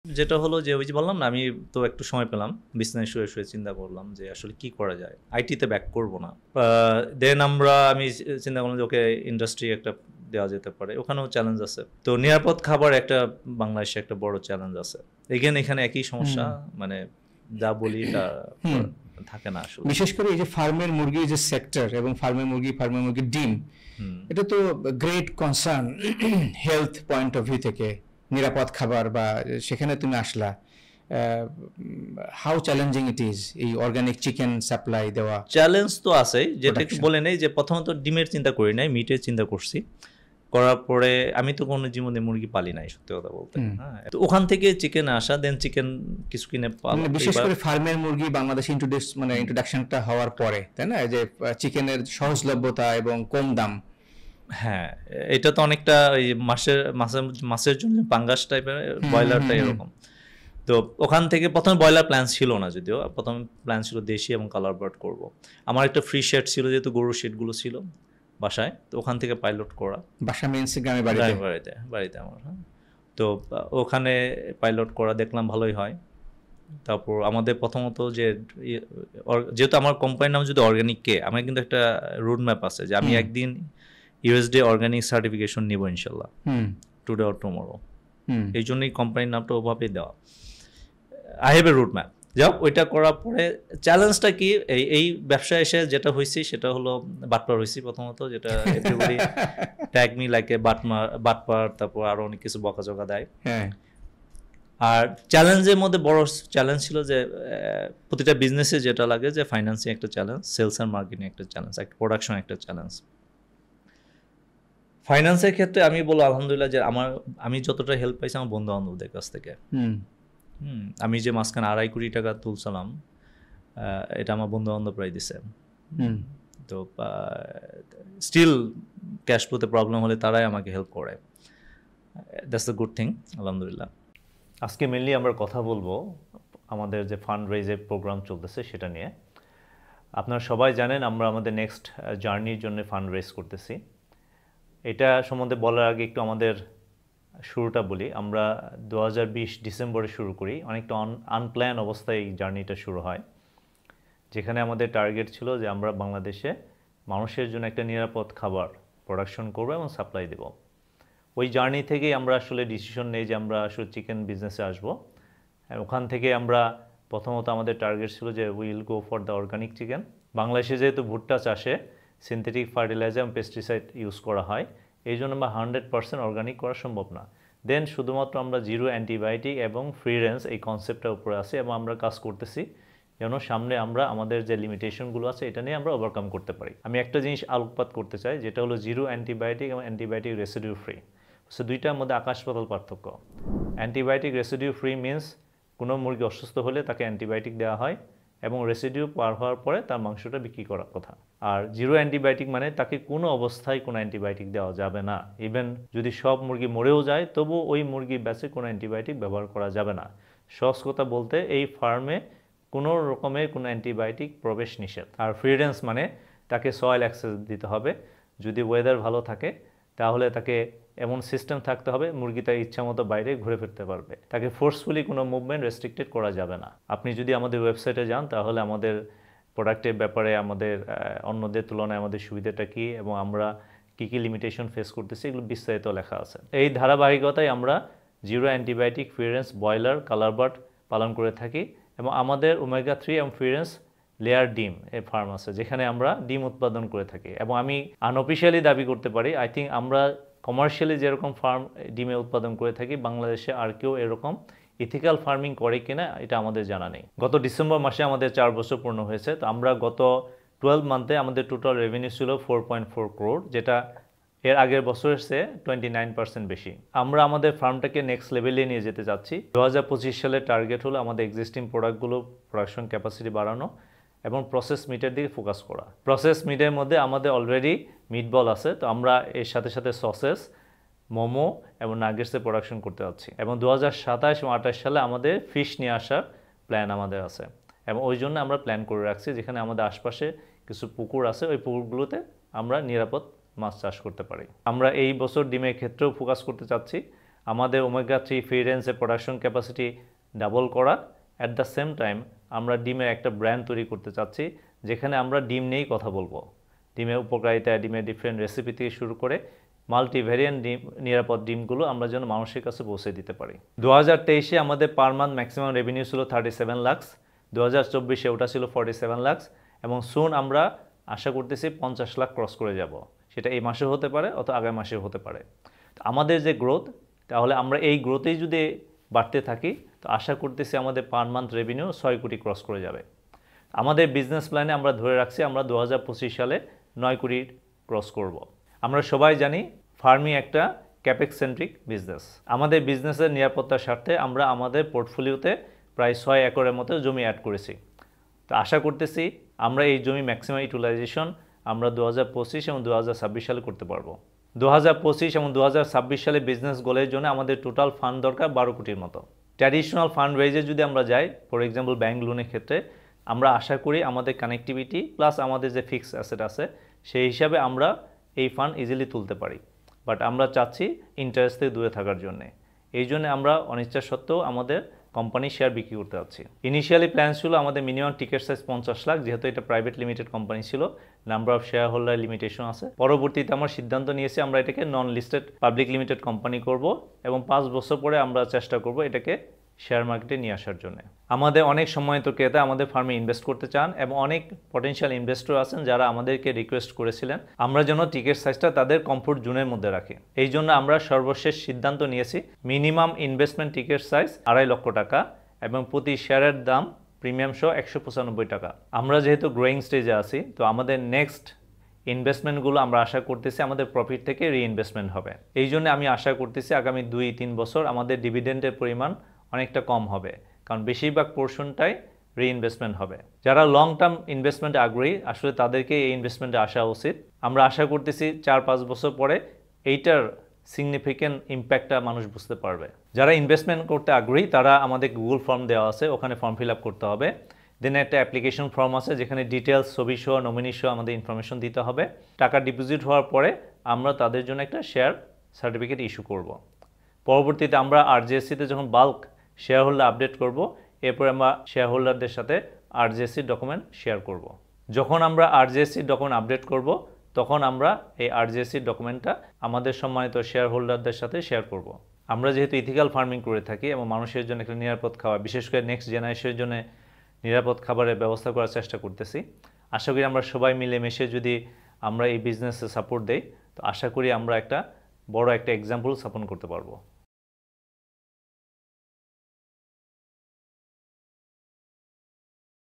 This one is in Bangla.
যেটা হলো যে ওই যে বললাম না, আমি তো একটু সময় পেলাম, বিছানায় শুয়ে শুয়ে চিন্তা করলাম যে আসলে কি করা যায়, আইটিতে ব্যাক করব না। দেন আমি চিন্তা করলাম যে ওকে ইন্ডাস্ট্রি একটা দেওয়া যেতে পারে, ওখানেও চ্যালেঞ্জ আছে। তো নিরাপদ খাবার একটা বাংলাদেশে একটা বড় চ্যালেঞ্জ আছে। এখানে একই সমস্যা, মানে যা বলি তা হুম থাকে না আসলে। বিশেষ করে এই যে ফার্মের মুরগির যে সেক্টর এবং ফার্মের মুরগির ডিম, হুম। এটা তো great concern health point of view থেকে। নিরাপদ খাবার বা সেখানে তুমি আসলা, হাউ চ্যালেঞ্জিং ইট ইজ এই অর্গানিক চিকেন সাপ্লাই দেওয়া, চ্যালেঞ্জ তো আছে, যেটা একটু প্রোডাকশন। বলে নেই যে প্রথমত ডিমের চিন্তা করি নাই, মিটের চিন্তা করছি। করার পরে আমি তো কোনো জীবনে মুরগি পালি নাই সত্যি কথা বলতে, হ্যাঁ। তো ওখান থেকে চিকেন আসা, দেন চিকেন কিছু কিনে মানে বিশেষ এবার করে ফার্মের মুরগি বাংলাদেশে ইন্ট্রোডাকশনটা হওয়ার পরে, তাই না, যে চিকেনের সহজলভ্যতা এবং কম দাম। হ্যাঁ, এটা তো অনেকটা ওই মাছের জন্য পাঙ্গাস টাইপের, হুম হুম ব্রয়লারটা হুম হুম এরকম। তো ওখান থেকে প্রথমে ব্রয়লার প্ল্যান ছিল না, যদিও প্রথম প্ল্যান ছিল দেশি এবং কালার বার্ড করবো। আমার একটা ফ্রি শেড ছিল, যেহেতু গরুর শেডগুলো ছিল বাসায়, তো ওখান থেকে পাইলট করা। বাসা মিন্স গ্রামের বাড়িতে। বাড়িতে আমার, হ্যাঁ। তো ওখানে পাইলট করা দেখলাম ভালোই হয়। তারপর আমাদের প্রথমত যে যেহেতু আমার কোম্পানির নাম যদি অর্গানিক কে, আমার কিন্তু একটা রোড ম্যাপ আছে যে আমি হুম একদিন ইউএসডি অর্গানিক সার্টিফিকেশন নিব ইনশাল্লাহ, হুম টুডে অর টুমরো। হুম এই জন্যই কোম্পানির নামটা ওভাবেই দেওয়া, I have a route map. যাও, ওইটা করার পরে চ্যালেঞ্জটা কি, এই ব্যবসায় এসে যেটা হয়েছি সেটা হলো বাটপার হয়েছি প্রথমত, যেটা everybody tag me like a বাটপার, তারপর আরও অনেক কিছু বকাঝকা দেয়। হ্যাঁ আর চ্যালেঞ্জের মধ্যে বড় চ্যালেঞ্জ ছিল যে প্রতিটা বিজনেসে যেটা লাগে, যে ফাইন্যান্সিং একটা চ্যালেঞ্জ, সেলস অ্যান্ড মার্কেটিং একটা চ্যালেঞ্জ, একটা প্রোডাকশন একটা চ্যালেঞ্জ। ফাইন্যান্সের ক্ষেত্রে আমি বলবো আলহামদুলিল্লাহ যে আমি যতটা হেল্প পাইছি আমার বন্ধু বান্ধবদের কাছ থেকে। হুম আমি যে মাঝখানে 2.5 কোটি টাকা তুলছিলাম, এটা আমার বন্ধু বান্ধবরাই দিছে। হুম তো স্টিল ক্যাশ ফ্লোতে প্রবলেম হলে তারাই আমাকে হেল্প করে, দ্যাটস দ্য গুড থিং, আলহামদুলিল্লাহ। আজকে মেনলি আমরা কথা বলবো আমাদের যে ফান্ড রেইজের প্রোগ্রাম চলতেছে সেটা নিয়ে। আপনারা সবাই জানেন আমরা আমাদের নেক্সট জার্নির জন্য ফান্ড রেইজ করতেছি। এটা সম্বন্ধে বলার আগে একটু আমাদের শুরুটা বলি। আমরা 2020 ডিসেম্বরে শুরু করি, অনেকটা আনপ্ল্যান অবস্থায় এই জার্নিটা শুরু হয়, যেখানে আমাদের টার্গেট ছিল যে আমরা বাংলাদেশে মানুষের জন্য একটা নিরাপদ খাবার প্রোডাকশন করবো এবং সাপ্লাই দেব। ওই জার্নি থেকেই আমরা আসলে ডিসিশন নেই যে আমরা আসলে চিকেন বিজনেসে আসবো। ওখান থেকে আমরা প্রথমত আমাদের টার্গেট ছিল যে will go for the organic chicken. বাংলাদেশে যেহেতু ভুট্টা চাষে সিনথেটিক ফার্টিলাইজার এবং পেস্টিসাইড ইউজ করা হয়, এই জন্য আমরা 100% অর্গানিক করা সম্ভব না। দেন শুধুমাত্র আমরা জিরো অ্যান্টিবায়োটিক এবং ফ্রি রেঞ্জ এই কনসেপ্টটার উপরে আছি এবং আমরা কাজ করতেছি যেন সামনে আমরা আমাদের যে লিমিটেশনগুলো আছে এটা নিয়ে আমরা ওভারকাম করতে পারি। আমি একটা জিনিস আলোকপাত করতে চাই, যেটা হলো জিরো অ্যান্টিবায়োটিক এবং অ্যান্টিবায়োটিক রেসিডিউ ফ্রি। সো দুইটার মধ্যে আকাশ পাতাল পার্থক্য। অ্যান্টিবায়োটিক রেসিডিউ ফ্রি মিনস কোনো মুরগি অসুস্থ হলে তাকে অ্যান্টিবায়োটিক দেওয়া হয় এবং রেসিডিউ পার হওয়ার পরে তার মাংসটা বিক্রি করার কথা। আর জিরো অ্যান্টিবায়োটিক মানে তাকে কোনো অবস্থায় কোনো অ্যান্টিবায়োটিক দেওয়া যাবে না। ইভেন যদি সব মুরগি মরেও যায় তবু ওই মুরগির ব্যাচে কোনো অ্যান্টিবায়োটিক ব্যবহার করা যাবে না। সহজ কথা বলতে এই ফার্মে কোনো রকমের কোনো অ্যান্টিবায়োটিক প্রবেশ নিষেধ। আর ফ্রি রেঞ্জ মানে তাকে সয়েল অ্যাক্সেস দিতে হবে। যদি ওয়েদার ভালো থাকে তাহলে তাকে এমন সিস্টেম থাকতে হবে মুরগি তার ইচ্ছা মতো বাইরে ঘুরে ফিরতে পারবে, তাকে ফোর্সফুলি কোনো মুভমেন্ট রেস্ট্রিক্টেড করা যাবে না। আপনি যদি আমাদের ওয়েবসাইটে যান তাহলে আমাদের প্রোডাক্টের ব্যাপারে আমাদের অন্যদের তুলনায় আমাদের সুবিধাটা কী এবং আমরা কী কী লিমিটেশন ফেস করতেছি এগুলো বিস্তারিত লেখা আছে। এই ধারাবাহিকতায় আমরা zero antibiotic free range broiler colour bird পালন করে থাকি এবং আমাদের ওমেগা 3 এবং ফ্রি রেঞ্জ লেয়ার ডিম এই ফার্ম আছে যেখানে আমরা ডিম উৎপাদন করে থাকি। এবং আমি আনঅফিশিয়ালি দাবি করতে পারি, আই থিঙ্ক আমরা কমার্শিয়ালি যেরকম ফার্ম ডিমে উৎপাদন করে থাকি বাংলাদেশে আর কেউ এরকম ইথিক্যাল ফার্মিং করে কিনা এটা আমাদের জানা নেই। গত ডিসেম্বর মাসে আমাদের 4 বছর পূর্ণ হয়েছে। তো আমরা গত 12 মান্থে আমাদের টোটাল রেভিনিউ ছিল 4.4 crore, যেটা এর আগের বছরের চেয়ে 29% বেশি। আমরা আমাদের ফার্মটাকে নেক্সট লেভেলে নিয়ে যেতে চাচ্ছি। 2025 সালের টার্গেট হলো আমাদের এক্সিস্টিং প্রোডাক্টগুলো প্রোডাকশন ক্যাপাসিটি বাড়ানো এবং প্রসেস মিটের দিকে ফোকাস করা। প্রসেস মিটের মধ্যে আমাদের অলরেডি মিটবল আছে, তো আমরা এর সাথে সাথে সসেস, মোমো এবং নাগেটসের প্রোডাকশন করতে যাচ্ছি। এবং 2027 এবং 28 সালে আমাদের ফিশ নিয়ে আসার প্ল্যান আমাদের আছে এবং ওই জন্য আমরা প্ল্যান করে রাখছি যেখানে আমাদের আশপাশে কিছু পুকুর আছে, ওই পুকুরগুলোতে আমরা নিরাপদ মাছ চাষ করতে পারি। আমরা এই বছর ডিমের ক্ষেত্রেও ফোকাস করতে চাচ্ছি। আমাদের ওমেগা 3 ফ্রি রেঞ্জের প্রোডাকশন ক্যাপাসিটি ডাবল করা, অ্যাট দ্য সেম টাইম আমরা ডিমের একটা ব্র্যান্ড তৈরি করতে চাচ্ছি যেখানে আমরা ডিম নিয়েই কথা বলবো। ডিমের উপকারিতা, ডিমের ডিফারেন্ট রেসিপি থেকে শুরু করে মাল্টিভেরিয়েন্ট ডিম, নিরাপদ ডিমগুলো আমরা যেন মানুষের কাছে পৌঁছে দিতে পারি। 2023-এ আমাদের পার মান্থ ম্যাক্সিমাম রেভিনিউ ছিল 37 লাখ, 2024-এ ওটা ছিল 47 লাখ, এবং সুন আমরা আশা করতেছি 50 লাখ ক্রস করে যাব। সেটা এই মাসে হতে পারে অথবা আগামী মাসে হতে পারে। আমাদের যে গ্রোথ, তাহলে আমরা এই গ্রোথেই যদি বাড়তে থাকি তো আশা করতেছি আমাদের পার মান্থ রেভিনিউ 6 কোটি ক্রস করে যাবে। আমাদের বিজনেস প্ল্যানে আমরা ধরে রাখছি আমরা 2025 সালে 9 কোটি ক্রস করব। আমরা সবাই জানি ফার্মিং একটা ক্যাপেক্স সেন্ট্রিক বিজনেস। আমাদের বিজনেসের নিরাপত্তার স্বার্থে আমরা আমাদের পোর্টফোলিওতে প্রায় 6 একরের মতো জমি অ্যাড করেছি। তো আশা করতেছি আমরা এই জমি ম্যাক্সিমাম ইউটিলাইজেশন আমরা 2025 এবং 2026 সালে করতে পারবো। 2025 এবং 2026 সালে বিজনেস গোলের জন্য আমাদের টোটাল ফান্ড দরকার 12 কোটির মতো। ট্র্যাডিশনাল ফান্ড রেজে যদি আমরা যাই, ফর এক্সাম্পল ব্যাংক লোনের ক্ষেত্রে, আমরা আশা করি আমাদের কানেক্টিভিটি প্লাস আমাদের যে ফিক্সড অ্যাসেট আছে সেই হিসাবে আমরা এই ফান্ড ইজিলি তুলতে পারি। বাট আমরা চাচ্ছি ইন্টারেস্ট থেকে দূরে থাকার জন্যে। এই জন্য আমরা অনিচ্ছা সত্ত্বেও আমাদের কোম্পানির শেয়ার বিক্রি করতে যাচ্ছি। ইনিশিয়ালি প্ল্যান ছিল আমাদের মিনিমাম টিকেট সাইজ 50 লাখ, যেহেতু এটা প্রাইভেট লিমিটেড কোম্পানি ছিল, number of share holder limitation আছে। পরবর্তীতে আমরা সিদ্ধান্ত নিয়েছি আমরা এটাকে নন লিস্টেড পাবলিক লিমিটেড কোম্পানি করব এবং 5 বছর পরে আমরা চেষ্টা করব এটাকে শেয়ার মার্কেটে নিয়ে আসার জন্য। আমাদের অনেক সম্মানিত ক্রেতা আমাদের ফার্মে ইনভেস্ট করতে চান এবং অনেক পটেনশিয়াল ইনভেস্টর আছেন যারা আমাদেরকে রিকোয়েস্ট করেছিলেন আমরা যেন টিকেট সাইজটা তাদের কমফোর্ট জোনের মধ্যে রাখি। এই জন্য আমরা সর্বশেষ সিদ্ধান্ত নিয়েছি মিনিমাম ইনভেস্টমেন্ট টিকেট সাইজ 2.5 লক্ষ টাকা এবং প্রতি শেয়ারের দাম প্রিমিয়াম সহ 195 টাকা। আমরা যেহেতু গ্রোয়িং স্টেজে আছি, তো আমাদের নেক্সট ইনভেস্টমেন্টগুলো আমরা আশা করতেছি আমাদের প্রফিট থেকে রিইনভেস্টমেন্ট হবে। এই জন্য আমি আশা করতেছি আগামী 2-3 বছর আমাদের ডিভিডেন্ডের পরিমাণ অনেকটা কম হবে, কারণ বেশিরভাগ পোর্শনটাই রিইনভেস্টমেন্ট হবে। যারা লং টার্ম ইনভেস্টমেন্টে আগ্রহী আসলে তাদেরকে এই ইনভেস্টমেন্টে আসা উচিত। আমরা আশা করতেছি 4-5 বছর পরে এইটার সিগনিফিক্যান্ট ইম্প্যাক্টটা মানুষ বুঝতে পারবে। যারা ইনভেস্টমেন্ট করতে আগ্রহী তারা আমাদের গুগল ফর্ম দেওয়া আছে, ওখানে ফর্ম ফিল আপ করতে হবে। দেন একটা অ্যাপ্লিকেশন ফর্ম আছে যেখানে ডিটেলস, ছবি সহ, নমিনি সহ আমাদের ইনফরমেশন দিতে হবে। টাকা ডিপোজিট হওয়ার পরে আমরা তাদের জন্য একটা শেয়ার সার্টিফিকেট ইস্যু করব। পরবর্তীতে আমরা আরজেএসসিতে যখন বাল্ক শেয়ার হোল্ডার আপডেট করব, এরপর আমরা শেয়ার হোল্ডারদের সাথে আরজেএসসির ডকুমেন্ট শেয়ার করব। যখন আমরা আরজেএসসির ডকুমেন্ট আপডেট করব তখন আমরা এই আরজেএসসির ডকুমেন্টটা আমাদের সম্মানিত শেয়ার হোল্ডারদের সাথে শেয়ার করব। আমরা যেহেতু ইথিক্যাল ফার্মিং করে থাকি এবং মানুষের জন্য একটা নিরাপদ খাবার, বিশেষ করে নেক্সট জেনারেশনের জন্য নিরাপদ খাবারের ব্যবস্থা করার চেষ্টা করতেছি। আশা করি আমরা সবাই মিলেমিশে যদি আমরা এই বিজনেসে সাপোর্ট দেই তো আশা করি আমরা একটা বড় একটা এক্সাম্পল স্থাপন করতে পারবো।